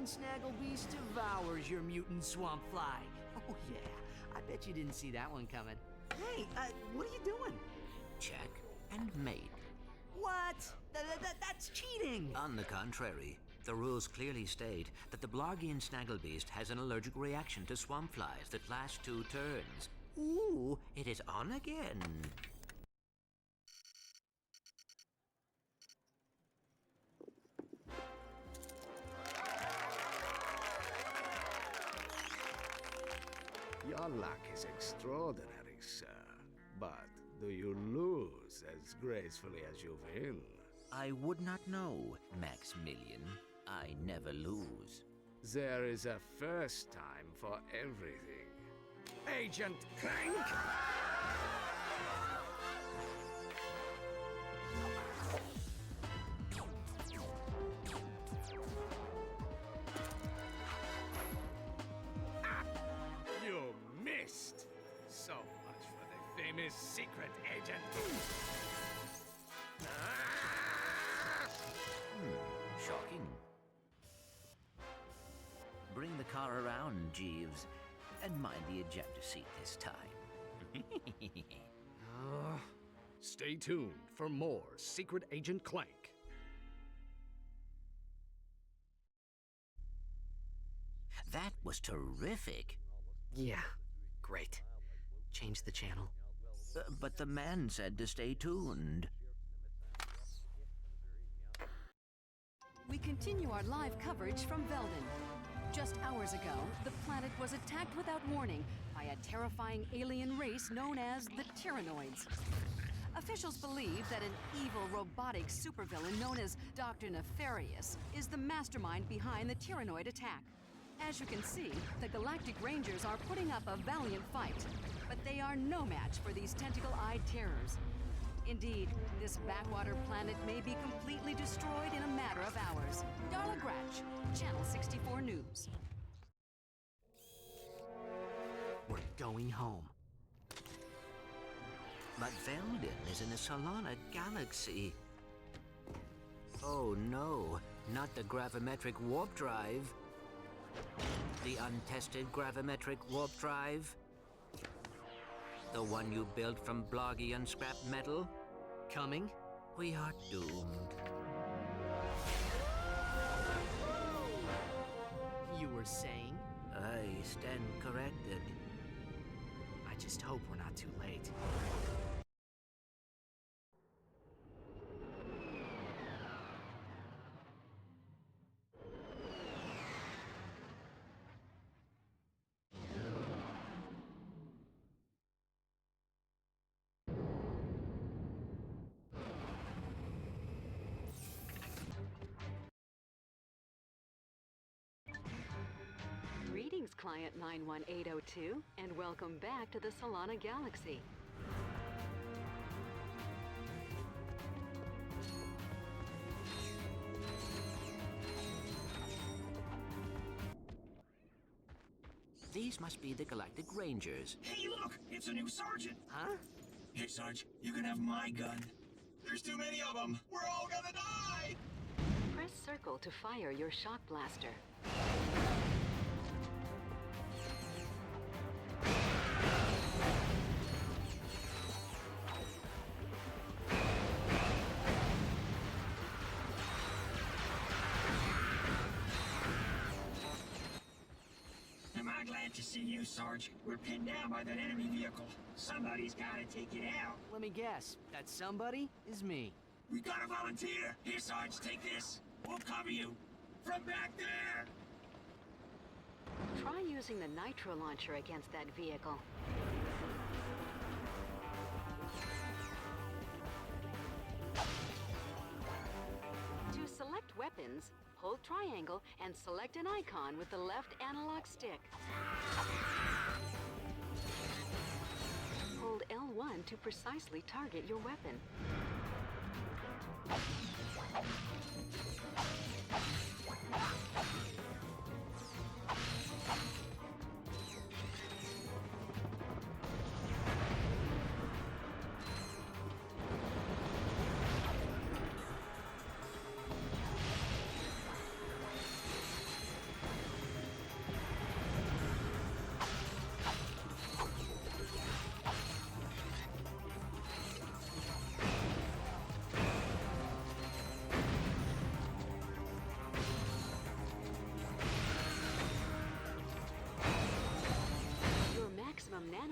Snagglebeast devours your mutant swamp fly. Oh yeah, I bet you didn't see that one coming. Hey, what are you doing? Check and mate. What? That's cheating! On the contrary, the rules clearly state that the Blargian Snagglebeast has an allergic reaction to swamp flies that last 2 turns. Ooh, it is on again. Your luck is extraordinary, sir. But do you lose as gracefully as you will? I would not know, Maximilian. I never lose. There is a first time for everything. Agent Clank! You missed! So much for the famous secret agent. Shocking. Bring the car around, Jeeves, and mind the ejector seat this time. Stay tuned for more Secret Agent Clank. That was terrific. Yeah, great. Change the channel. But the man said to stay tuned. We continue our live coverage from Veldin. Just hours ago, the planet was attacked without warning by a terrifying alien race known as the Tyrannoids. Officials believe that an evil robotic supervillain known as Dr. Nefarious is the mastermind behind the Tyrannoid attack. As you can see, the Galactic Rangers are putting up a valiant fight, but they are no match for these tentacle-eyed terrors. Indeed, this backwater planet may be completely destroyed in a matter of hours. Darla Gratch, Channel 64 News. We're going home. But Veldin is in the Solana galaxy. Oh no, not the gravimetric warp drive. The untested gravimetric warp drive? The one you built from Blargian scrap metal? Coming? We are doomed. You were saying? I stand corrected. I just hope we're not too late. Greetings, Client 91802, and welcome back to the Solana Galaxy. These must be the Galactic Rangers. Hey, look! It's a new sergeant! Huh? Hey, Sarge, you can have my gun. There's too many of them! We're all gonna die! Press circle to fire your shock blaster. Am I glad to see you, Sarge? We're pinned down by that enemy vehicle. Somebody's gotta take it out. Let me guess. That somebody is me. We gotta volunteer! Here, Sarge, take this. We'll cover you. From back there! Try using the nitro launcher against that vehicle. To select weapons, hold triangle and select an icon with the left analog stick. Hold L1 to precisely target your weapon.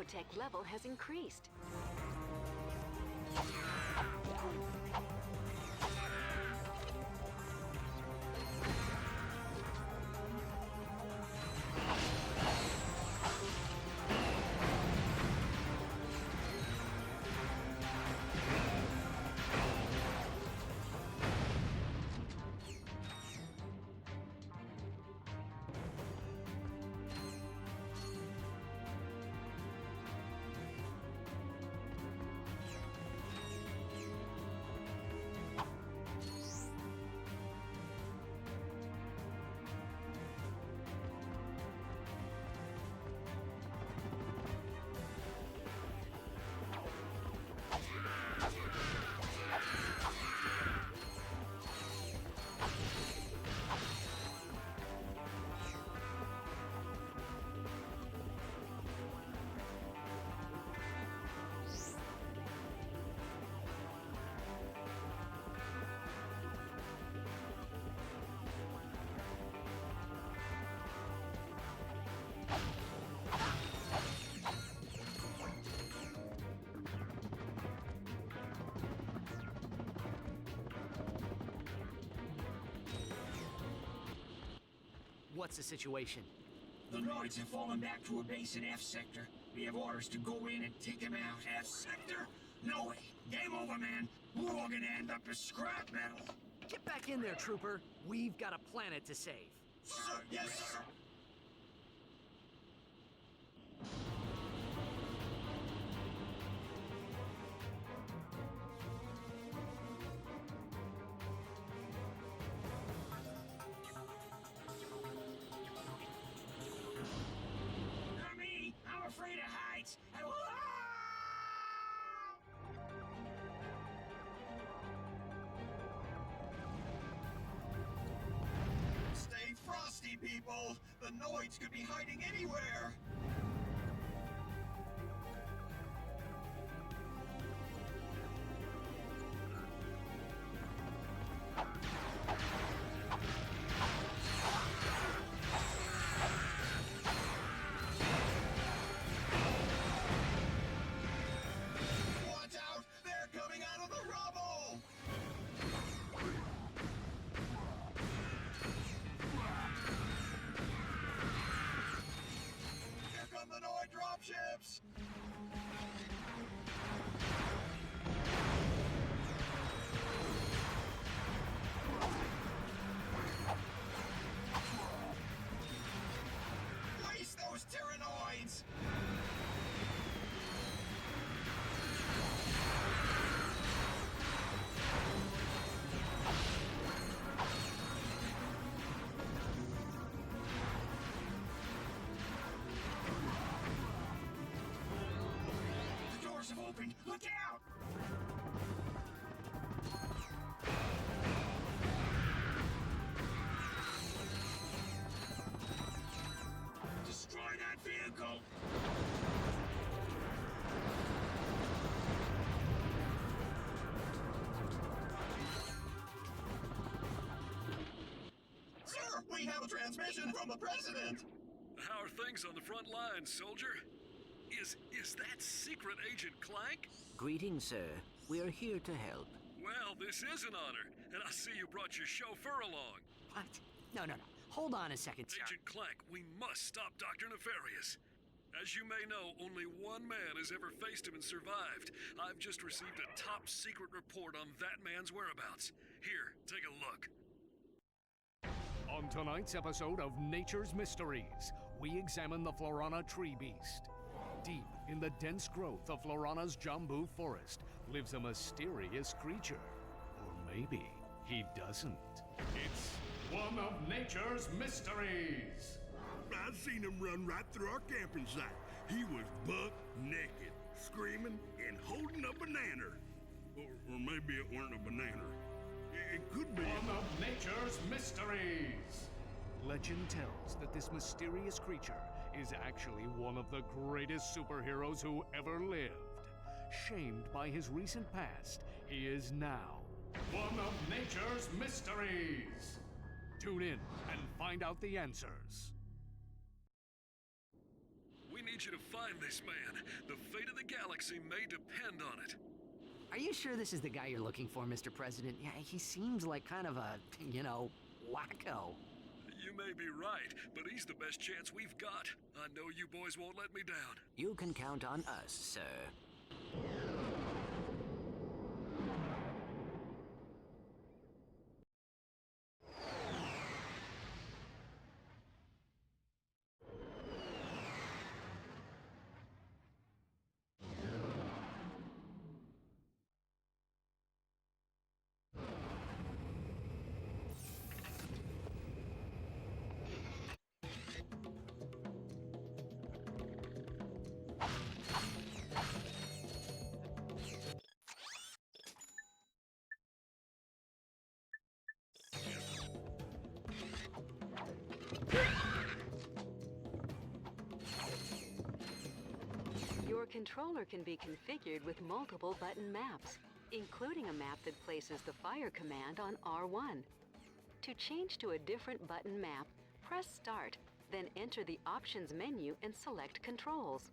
nanotech level has increased. What's the situation? The Noids have fallen back to a base in F Sector. We have orders to go in and take them out. F Sector? No way. Game over, man. We're all gonna end up as scrap metal. Get back in there, Trooper. We've got a planet to save. Sir, yes, sir. Not me. I'm afraid of heights. Stay frosty, people. The Noids could be hiding anywhere. Watch out! They're coming out of the rubble! Here come the Noid dropships! Waste those Terranoids! The doors have opened! Look out! Destroy that vehicle! Sir, we have a transmission from the President! How are things on the front lines, soldier? Is that Secret Agent Clank? Greetings, sir. We are here to help. Well, this is an honor, and I see you brought your chauffeur along. What? No. Hold on a second, sir. Agent Clank, we must stop Dr. Nefarious. As you may know, only one man has ever faced him and survived. I've just received a top secret report on that man's whereabouts. Here, take a look. On tonight's episode of Nature's Mysteries, we examine the Florana tree beast. Deep in the dense growth of Florana's Jambu forest lives a mysterious creature. Or maybe he doesn't. It's one of nature's mysteries. I seen him run right through our camping site. He was buck naked, screaming and holding a banana. Or maybe it weren't a banana. It could be. One of nature's mysteries. Legend tells that this mysterious creature is actually one of the greatest superheroes who ever lived. Shamed by his recent past, he is now one of nature's mysteries. Tune in and find out the answers. We We need you to find this man. The fate of the galaxy may depend on it. Are you sure this is the guy you're looking for, Mr. President? Yeah, he seems like kind of a, wacko. You may be right, but he's the best chance we've got. I know you boys won't let me down. You can count on us, sir. Your controller can be configured with multiple button maps, including a map that places the fire command on R1. To change to a different button map, press Start, then enter the Options menu and select Controls.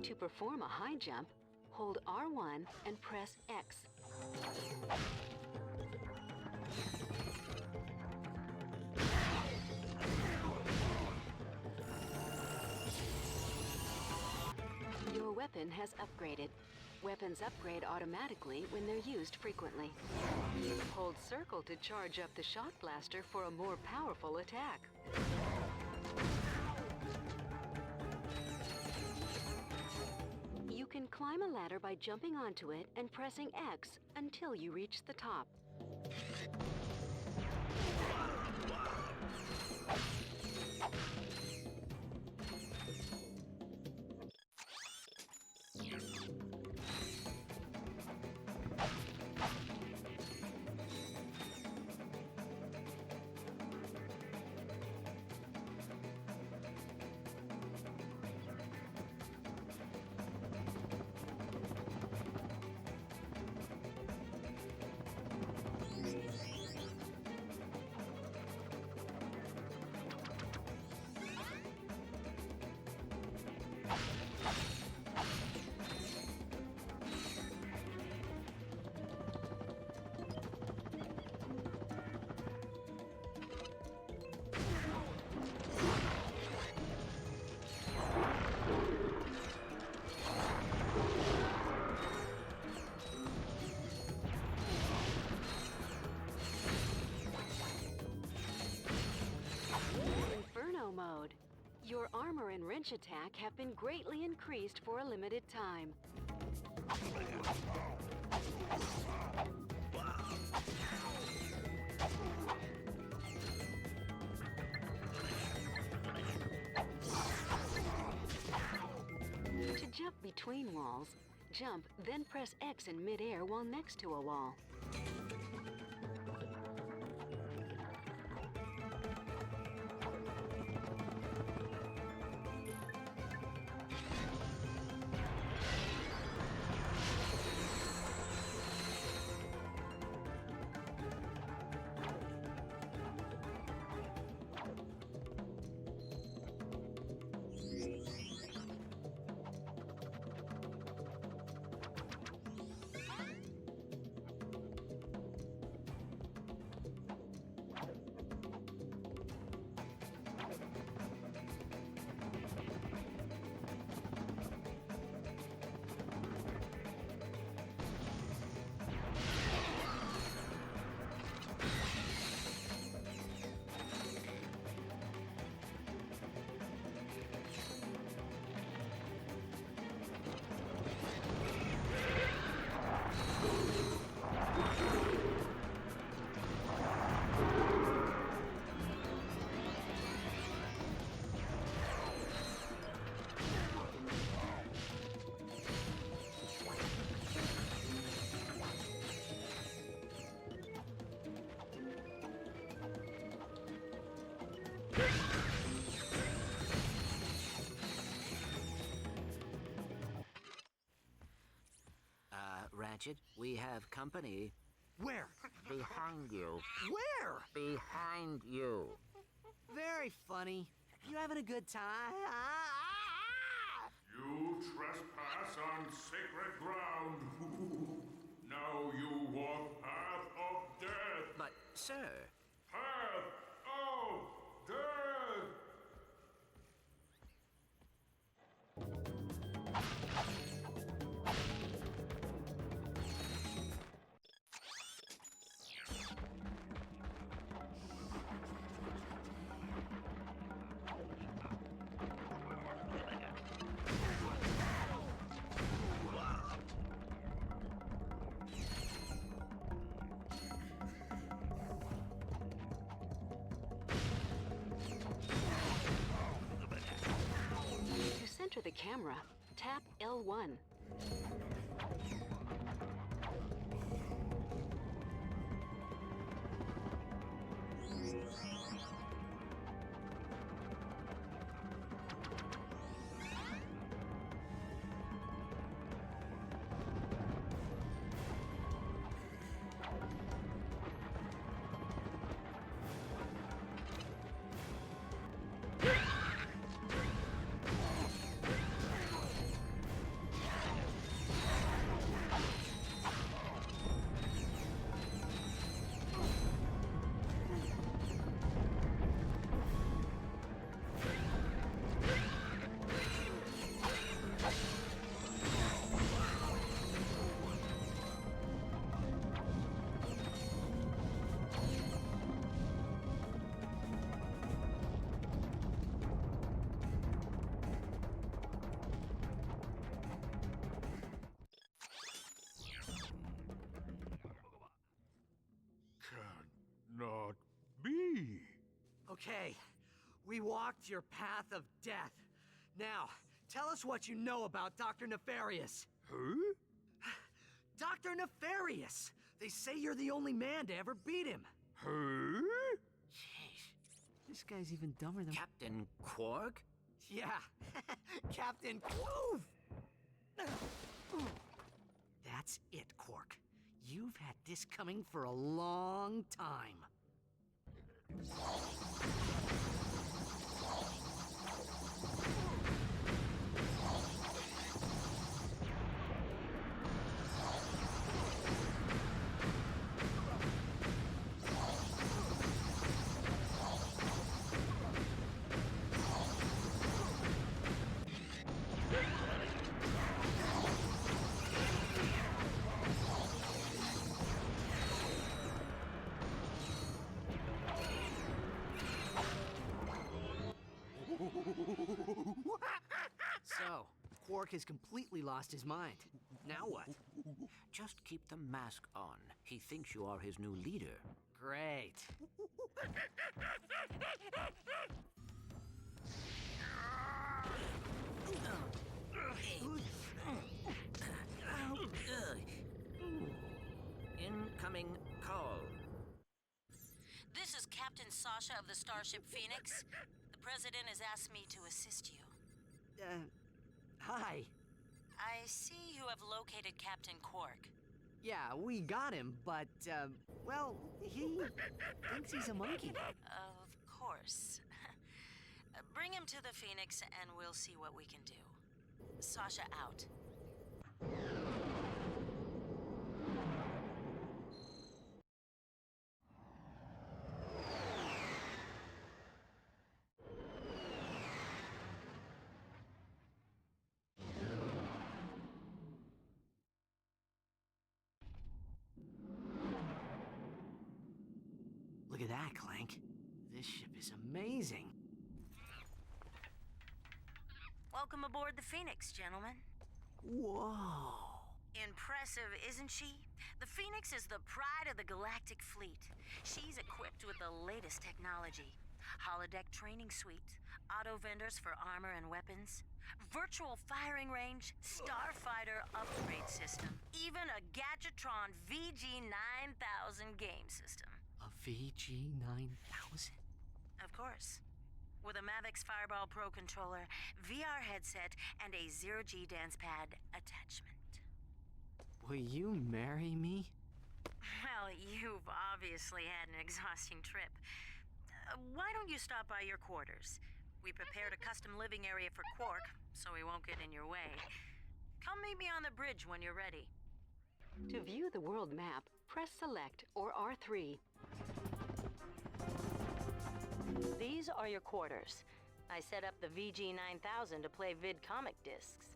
To perform a high jump, hold R1 and press X. Your weapon has upgraded. Weapons upgrade automatically when they're used frequently. Hold circle to charge up the shot blaster for a more powerful attack. You can climb a ladder by jumping onto it and pressing X until you reach the top. Mode. Your armor and wrench attack have been greatly increased for a limited time. To jump between walls, jump, then press X in midair while next to a wall. Ratchet. We have company. Where? Behind you. Where? Behind you. Very funny. You having a good time? You trespass on sacred ground. Now you walk path of death. But, sir. Path of death. To center the camera, tap L1. Cannot be. Okay, we walked your path of death. Now, tell us what you know about Dr. Nefarious. Huh? Dr. Nefarious! They say you're the only man to ever beat him. Huh? Jeez, this guy's even dumber than... Captain Quark? Yeah, Captain Quoof! That's it, Quark. You've had this coming for a long time. So, Quark has completely lost his mind. Now what? Just keep the mask on. He thinks you are his new leader. Great. Incoming call. This is Captain Sasha of the Starship Phoenix. The President has asked me to assist you. Hi. I see you have located Captain Quark. Yeah, we got him, but, well, he thinks he's a monkey. Of course. Bring him to the Phoenix and we'll see what we can do. Sasha out. Look at that, Clank. This ship is amazing. Welcome aboard the Phoenix, gentlemen. Whoa. Impressive, isn't she? The Phoenix is the pride of the galactic fleet. She's equipped with the latest technology. Holodeck training suite, auto vendors for armor and weapons, virtual firing range, starfighter upgrade system, even a Gadgetron VG-9000 game system. A VG-9000? Of course. With a Mavix Fireball Pro controller, VR headset, and a zero-G dance pad attachment. Will you marry me? Well, you've obviously had an exhausting trip. Why don't you stop by your quarters? We prepared a custom living area for Quark, so he won't get in your way. Come meet me on the bridge when you're ready. To view the world map, press Select or R3. These are your quarters. I set up the VG9000 to play vid comic discs.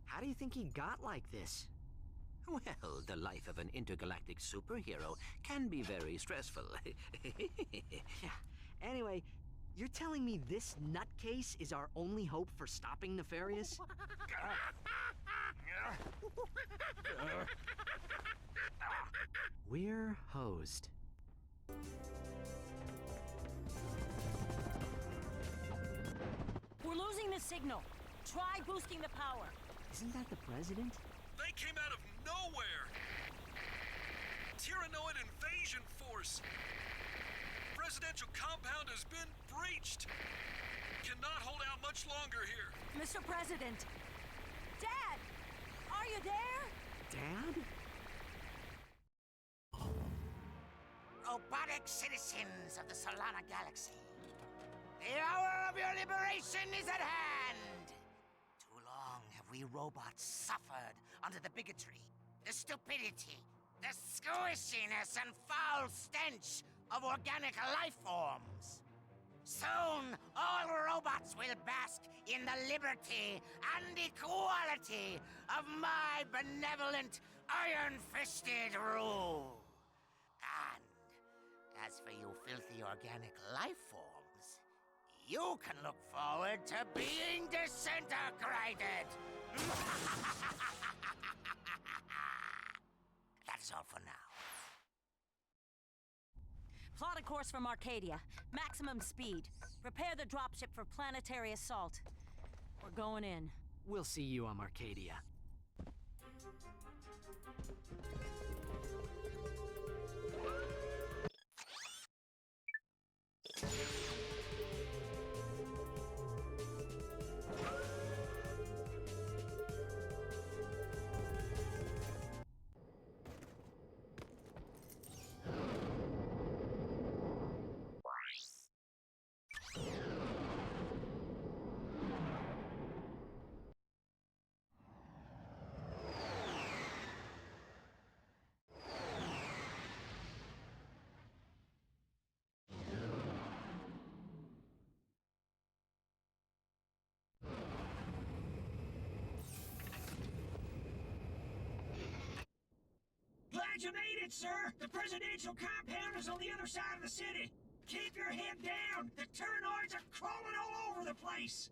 How do you think he got like this? Well, the life of an intergalactic superhero can be very stressful. Yeah. Anyway, you're telling me this nutcase is our only hope for stopping Nefarious? We're hosed. We're losing the signal. Try boosting the power. Isn't that the president? They came out of nowhere! Tyrannoid invasion force! Presidential compound has been breached! Cannot hold out much longer here. Mr. President! Dad! Are you there? Dad? Robotic citizens of the Solana Galaxy, the hour of your liberation is at hand! Too long have we robots suffered under the bigotry, the stupidity, the squishiness and foul stench of organic life forms. Soon, all robots will bask in the liberty and equality of my benevolent, iron-fisted rule. And as for you filthy organic life forms, you can look forward to being disintegrated. That's all for now. Plot a course from Arcadia. Maximum speed. Prepare the dropship for planetary assault. We're going in. We'll see you on Arcadia. Glad you made it, sir! The presidential compound is on the other side of the city! Keep your head down! The Tyrannoids are crawling all over the place!